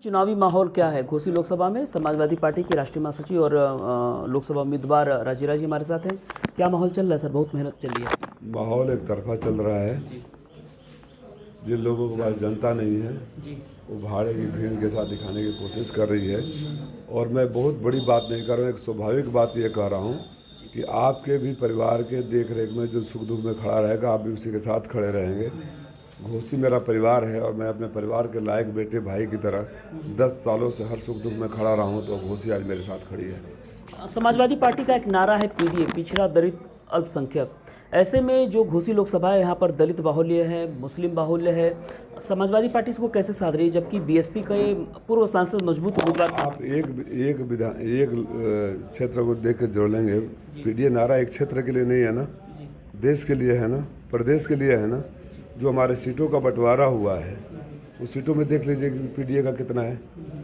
चुनावी माहौल क्या है घोसी लोकसभा में? समाजवादी पार्टी की राष्ट्रीय महासचिव और लोकसभा उम्मीदवार राजीरा जी हमारे साथ हैं। क्या माहौल चल रहा है सर? बहुत मेहनत चल रही है। माहौल एक तरफा चल रहा है। जिन लोगों के पास जनता नहीं है जी वो भाड़े की भीड़ के साथ दिखाने की कोशिश कर रही है। और मैं बहुत बड़ी बात नहीं कर रहा हूँ, एक स्वाभाविक बात ये कह रहा हूँ कि आपके भी परिवार के देख रेख में जो सुख दुख में खड़ा रहेगा आप भी उसी के साथ खड़े रहेंगे। घोसी मेरा परिवार है और मैं अपने परिवार के लायक बेटे भाई की तरह 10 सालों से हर सुख दुख में खड़ा रहा हूँ, तो घोसी आज मेरे साथ खड़ी है। समाजवादी पार्टी का एक नारा है पीडीए, पिछड़ा दलित अल्पसंख्यक। ऐसे में जो घोसी लोकसभा है यहाँ पर दलित बाहुल्य है, मुस्लिम बाहुल्य है। समाजवादी पार्टी इसको कैसे साध रही है, जबकि बीएसपी का ये पूर्व सांसद मजबूत उम्मीदवार? आप एक क्षेत्र को देख कर जोड़ लेंगे। पीडीए नारा एक क्षेत्र के लिए नहीं है ना, देश के लिए है ना, प्रदेश के लिए है ना। जो हमारे सीटों का बंटवारा हुआ है उस सीटों में देख लीजिए कि पीडीए का कितना है।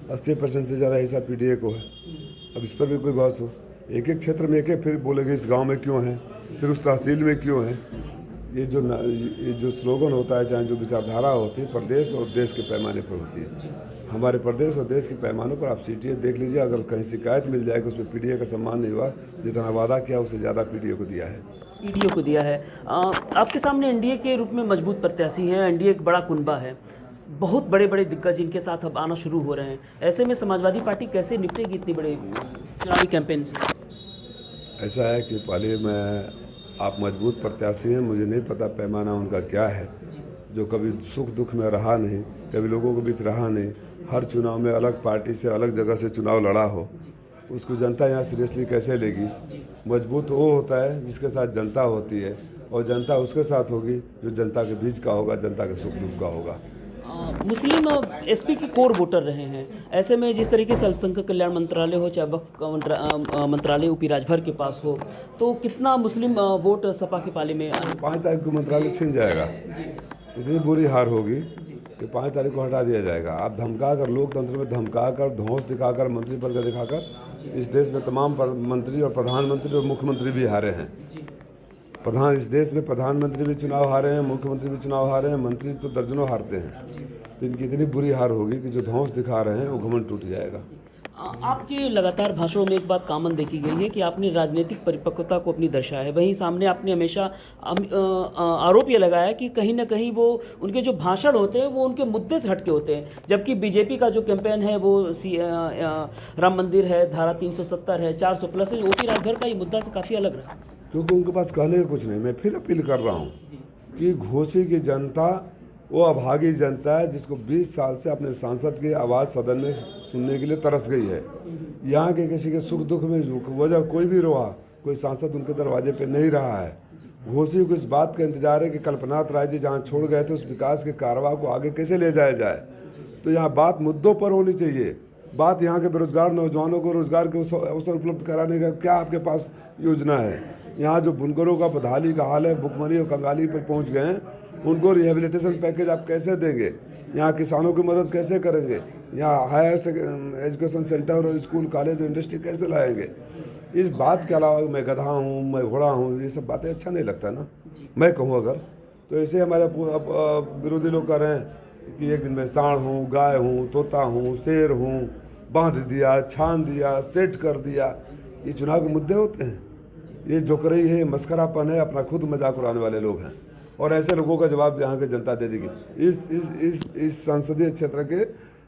80% से ज़्यादा हिस्सा पीडीए को है। अब इस पर भी कोई बहस हो, एक एक क्षेत्र में एक एक फिर बोलेंगे इस गांव में क्यों है, फिर उस तहसील में क्यों है। ये जो स्लोगन होता है, चाहे जो विचारधारा होती है, प्रदेश और देश के पैमाने पर होती है। हमारे प्रदेश और देश के पैमानों पर आप सीटें देख लीजिए। अगर कहीं शिकायत मिल जाए कि उसमें पीडीए का सम्मान नहीं हुआ, जितना वादा किया उससे ज़्यादा पीडीए को दिया है। पीडीए को दिया है। आपके सामने एनडीए के रूप में मजबूत प्रत्याशी हैं। एनडीए एक बड़ा कुनबा है, बहुत बड़े बड़े दिग्गज इनके साथ अब आना शुरू हो रहे हैं। ऐसे में समाजवादी पार्टी कैसे निपटेगी इतनी बड़े चुनावी कैंपेन से? ऐसा है कि पहले आप मजबूत प्रत्याशी हैं, मुझे नहीं पता पैमाना उनका क्या है। जो कभी सुख दुख में रहा नहीं, कभी लोगों के बीच रहा नहीं, हर चुनाव में अलग पार्टी से अलग जगह से चुनाव लड़ा हो, उसको जनता यहाँ सीरियसली कैसे लेगी। मजबूत वो होता है जिसके साथ जनता होती है, और जनता उसके साथ होगी जो जनता के बीच का होगा, जनता के सुख दुख का होगा। मुस्लिम एसपी के कोर वोटर रहे हैं। ऐसे में जिस तरीके से अल्पसंख्यक कल्याण मंत्रालय हो, चाहे वक्फ मंत्रालय यूपी राजभर के पास हो, तो कितना मुस्लिम वोट सपा के पाले में? 5 तारीख को मंत्रालय छिन जाएगा। इतनी बुरी हार होगी कि 5 तारीख को हटा दिया जाएगा। आप धमका कर, लोकतंत्र में धमका कर, धौंस दिखाकर, मंत्री पद का दिखाकर इस देश में तमाम मंत्री और प्रधानमंत्री और मुख्यमंत्री भी हारे हैं। इस देश में प्रधानमंत्री भी चुनाव हारे हैं, मुख्यमंत्री भी चुनाव हारे हैं, मंत्री तो दर्जनों हारते हैं। तो इनकी इतनी बुरी हार होगी कि जो धौंस दिखा रहे हैं वो घमंड टूट जाएगा। आपके लगातार भाषणों में एक बात कॉमन देखी गई है कि आपने राजनीतिक परिपक्वता को अपनी दर्शाया है। वहीं सामने आपने हमेशा आरोप ये लगाया कि कहीं ना कहीं वो उनके जो भाषण होते हैं वो उनके मुद्दे से हटके होते हैं, जबकि बीजेपी का जो कैंपेन है वो राम मंदिर है, धारा 370 है, 400+ है। ओपी राजभर का ये मुद्दा से काफ़ी अलग रहा, क्योंकि उनके पास कहने का कुछ नहीं। मैं फिर अपील कर रहा हूँ कि घोसी की जनता वो अभागी जनता है जिसको 20 साल से अपने सांसद की आवाज़ सदन में सुनने के लिए तरस गई है। यहाँ के किसी के सुख दुख में वजह कोई भी रोआ, कोई सांसद उनके दरवाजे पे नहीं रहा है। घोसी को इस बात का इंतजार है कि कल्पनाथ राय जी जहाँ छोड़ गए थे उस विकास के कारवां को आगे कैसे ले जाया जाए। तो यहाँ बात मुद्दों पर होनी चाहिए। बात यहाँ के बेरोजगार नौजवानों को रोजगार के अवसर उपलब्ध कराने का क्या आपके पास योजना है। यहाँ जो बुनकरों का बदहाली का हाल है, भुखमरी और कंगाली पर पहुँच गए हैं, उनको रिहेबिलिटेशन पैकेज आप कैसे देंगे। यहाँ किसानों की मदद कैसे करेंगे। यहाँ हायर एजुकेशन सेंटर और स्कूल कॉलेज और इंडस्ट्री कैसे लाएंगे। इस बात के अलावा मैं गधा हूँ, मैं घोड़ा हूँ, ये सब बातें अच्छा नहीं लगता ना। मैं कहूँ अगर तो ऐसे हमारे विरोधी लोग कह रहे हैं कि एक दिन मैं सांड हूँ, गाय हूँ, तोता हूँ, शेर हूँ, बांध दिया, छान दिया, सेट कर दिया। ये चुनाव के मुद्दे होते हैं। ये जोकरई है, मस्करापन है, अपना खुद मजाक उड़ाने वाले लोग हैं। और ऐसे लोगों का जवाब यहाँ की जनता दे देगी। इस संसदीय क्षेत्र के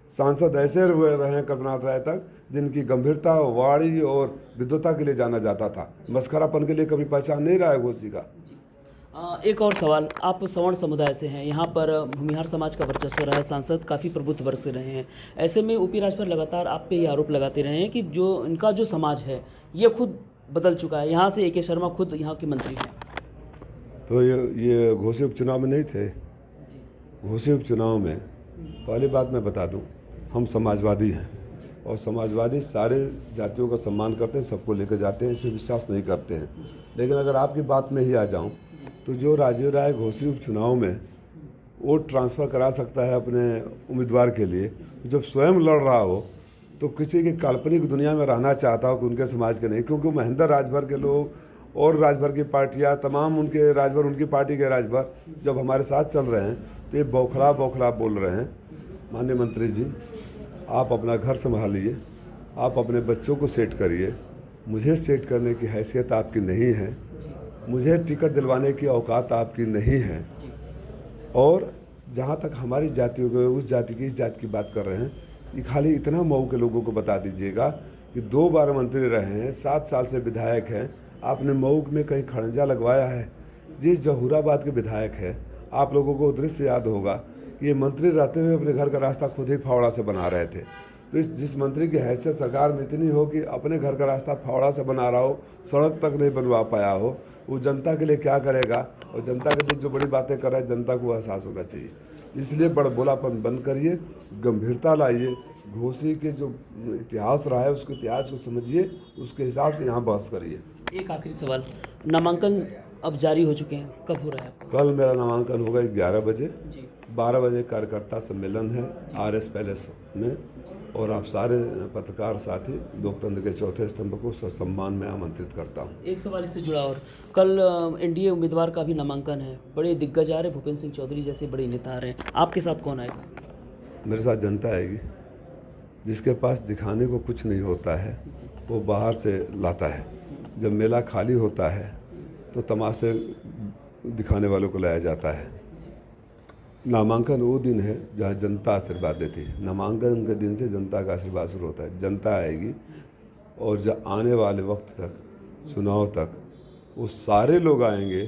सांसद ऐसे हुए रहे हैं कल्पनाथ राय तक, जिनकी गंभीरता, वाणी और विद्वता के लिए जाना जाता था। मस्करापन के लिए कभी पहचान नहीं रहा है घोसी का। एक और सवाल, आप सवर्ण समुदाय से हैं, यहाँ पर भूमिहार समाज का वर्चस्व रहा है, सांसद काफ़ी प्रबुद्ध वर्ग से रहे हैं। ऐसे में ओपी राजभर लगातार आप पे ये आरोप लगाते रहे हैं कि जो इनका जो समाज है ये खुद बदल चुका है। यहाँ से AK शर्मा खुद यहाँ के मंत्री हैं। तो ये घोसी उपचुनाव में नहीं थे। घोसी उपचुनाव में पहली बात मैं बता दूं, हम समाजवादी हैं और समाजवादी सारे जातियों का सम्मान करते हैं, सबको लेकर जाते हैं, इसमें विश्वास नहीं करते हैं। लेकिन अगर आपकी बात में ही आ जाऊं तो जो राजीव राय घोसी उपचुनाव में वोट ट्रांसफ़र करा सकता है अपने उम्मीदवार के लिए, जब स्वयं लड़ रहा हो तो किसी की काल्पनिक दुनिया में रहना चाहता हो कि उनके समाज के नहीं। क्योंकि महेंद्र राजभर के लोग और राजभर की पार्टियां, तमाम उनके राजभर, उनकी पार्टी के राजभर जब हमारे साथ चल रहे हैं तो ये बौखला बोल रहे हैं। माननीय मंत्री जी, आप अपना घर संभालिए, आप अपने बच्चों को सेट करिए। मुझे सेट करने की हैसियत आपकी नहीं है, मुझे टिकट दिलवाने की औकात आपकी नहीं है। और जहाँ तक हमारी जातियों के उस जाति की इस जाति की बात कर रहे हैं, ये खाली इतना मऊ के लोगों को बता दीजिएगा कि 2 बार मंत्री रहे हैं, 7 साल से विधायक हैं। आपने मऊ में कहीं खड़ंजा लगवाया है? जिस जहूराबाद के विधायक हैं, आप लोगों को दृश्य याद होगा कि ये मंत्री रहते हुए अपने घर का रास्ता खुद ही फावड़ा से बना रहे थे। तो जिस मंत्री की हैसियत सरकार में इतनी हो कि अपने घर का रास्ता फावड़ा से बना रहा हो, सड़क तक नहीं बनवा पाया हो, वो जनता के लिए क्या करेगा? और जनता के बीच जो बड़ी बातें कर रहा है, जनता को एहसास होना चाहिए। इसलिए बड़बोलापन बंद करिए, गंभीरता लाइए। घोसी के जो इतिहास रहा है उसके इतिहास को समझिए, उसके हिसाब से यहाँ बहस करिए। एक आखिरी सवाल, नामांकन अब जारी हो चुके हैं, कब हो रहा है आपका? कल मेरा नामांकन होगा 11 बजे। जी 12 बजे कार्यकर्ता सम्मेलन है RS पैलेस में, और आप सारे पत्रकार साथी लोकतंत्र के चौथे स्तंभ को ससम्मान में आमंत्रित करता हूँ। एक सवाल इससे जुड़ा और, कल NDA उम्मीदवार का भी नामांकन है, बड़े दिग्गज आ रहे, भूपेंद्र सिंह चौधरी जैसे बड़े नेता आ रहे हैं, आपके साथ कौन आएगा? मेरे साथ जनता आएगी। जिसके पास दिखाने को कुछ नहीं होता है वो बाहर से लाता है। जब मेला खाली होता है तो तमाशे दिखाने वालों को लाया जाता है। नामांकन वो दिन है जहाँ जनता आशीर्वाद देती है। नामांकन के दिन से जनता का आशीर्वाद शुरू होता है। जनता आएगी और जब आने वाले वक्त तक, चुनाव तक, वो सारे लोग आएंगे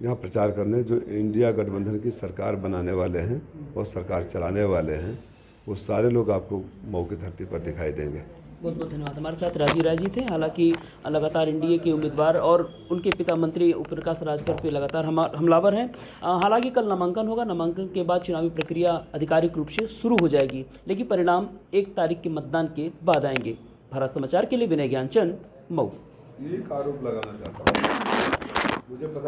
यहाँ प्रचार करने जो इंडिया गठबंधन की सरकार बनाने वाले हैं और सरकार चलाने वाले हैं। वो सारे लोग आपको मऊ की धरती पर दिखाई देंगे। बहुत बहुत धन्यवाद। हमारे साथ राजीव राय जी थे। हालांकि लगातार NDA के उम्मीदवार और उनके पिता मंत्री ओम प्रकाश राजभर पे लगातार हमलावर हैं। हालांकि कल नामांकन होगा, नामांकन के बाद चुनावी प्रक्रिया आधिकारिक रूप से शुरू हो जाएगी, लेकिन परिणाम 1 तारीख के मतदान के बाद आएंगे। भारत समाचार के लिए विनय ज्ञानचंद, मऊ। एक आरोप लगाना चाहता हूँ, मुझे पता